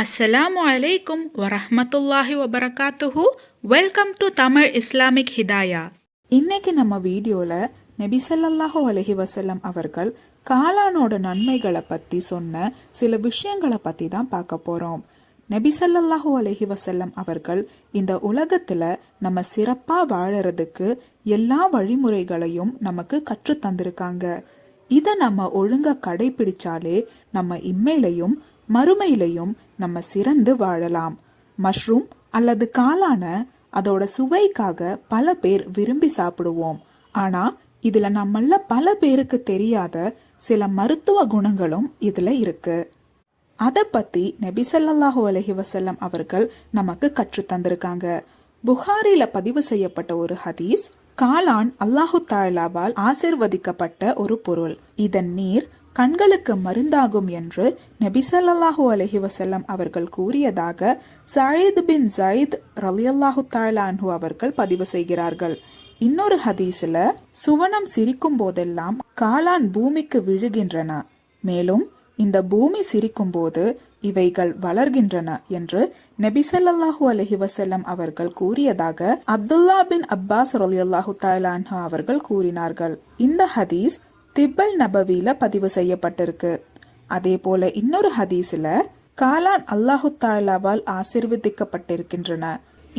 அஸ்ஸலாமு அலைக்கும் வரஹ்மத்துல்லாஹி வபரகாத்துஹு. Welcome to Tamil Islamic Hidaya. இன்னைக்கு நம்ம வீடியோல நபி ஸல்லல்லாஹு அலைஹி வஸல்லம் அவர்கள் காளானோட நன்மைகளை பத்தி சொன்ன சில விஷயங்களை பத்தி தான் பார்க்க போறோம். நபி ஸல்லல்லாஹு அலைஹி வஸல்லம் அவர்கள் இந்த உலகத்துல நம்ம சிறப்பா வாழறதுக்கு எல்லா வழிமுறைகளையும் நமக்கு கற்று தந்திருக்காங்க. இதை நம்ம ஒழுங்கா கடைபிடிச்சாலே நம்ம இம்மையிலையும் மறுமையிலையும் நம்ம சிறந்து வாழலாம். மஷ்ரூம் அல்லது காளான அதோட சுவைக்காக பல பேர் விரும்பி சாப்பிடுவோம். ஆனா இதுல நம்மள பல பேருக்கு தெரியாத சில மருத்துவ குணங்களும் இதுல இருக்கு. அத பத்தி நபி ஸல்லல்லாஹு அலைஹி வஸல்லம் அவர்கள் நமக்கு கற்று தந்திருக்காங்க. புகாரில பதிவு செய்யப்பட்ட ஒரு ஹதீஸ், காளான் அல்லாஹு தஆலாவால் ஆசிர்வதிக்கப்பட்ட ஒரு பொருள், இதன் நீர் கண்களுக்கு மருந்தாகும் என்று நபி ஸல்லல்லாஹு அலைஹி வஸல்லம் அவர்கள் கூறியதாக சயீத் பின் ஸைத் ரலியல்லாஹு தஆலா அன்ஹு அவர்கள் பதிவு செய்கிறார்கள். இன்னொரு ஹதீஸ்ல, சுவனம் சிரிக்கும் போதெல்லாம் காளான் பூமிக்கு விழுகின்றன, மேலும் இந்த பூமி சிரிக்கும் போது இவைகள் வளர்கின்றன என்று நபி ஸல்லல்லாஹு அலைஹி வஸல்லம் அவர்கள் கூறியதாக அப்துல்லா பின் அப்பாஸ் ரலியல்லாஹு தஆலா அன்ஹு அவர்கள் கூறினார்கள். இந்த ஹதீஸ் திப்பல் நபவில பதிவு செய்யப்பட்டிருக்கு. அதே போல இன்னொரு ஹதீஸ்ல, காளான் அல்லாஹு தஆலாவால் ஆசீர்வதிக்கப்பட்டிருக்கின்றன,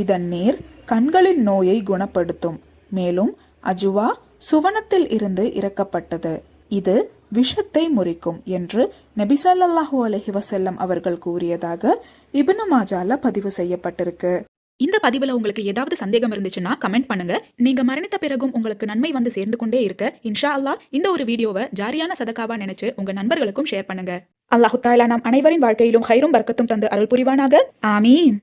இதன் நீர் கண்களின் நோயை குணப்படுத்தும், மேலும் அஜுவா சுவனத்தில் இருந்து இறக்கப்பட்டது, இது விஷத்தை முறிக்கும் என்று நபி ஸல்லல்லாஹு அலைஹி வஸல்லம் அவர்கள் கூறியதாக இப்னு மாஜால பதிவு செய்யப்பட்டிருக்கு. இந்த பதிவுல உங்களுக்கு ஏதாவது சந்தேகம் இருந்துச்சுன்னா கமெண்ட் பண்ணுங்க. நீங்க மரணித்த பிறகும் உங்களுக்கு நன்மை வந்து சேர்ந்து கொண்டே இருக்க இன்ஷா அல்லாஹ் இந்த ஒரு வீடியோவை ஜாரியான சதகாவா நினைச்சு உங்க நண்பர்களுக்கும் ஷேர் பண்ணுங்க. அல்லாஹு தஆலா நம் அனைவரின் வாழ்க்கையிலும் ஹைரும் பர்க்கத்தும் தந்து அருள் புரிவானாக. ஆமீன்.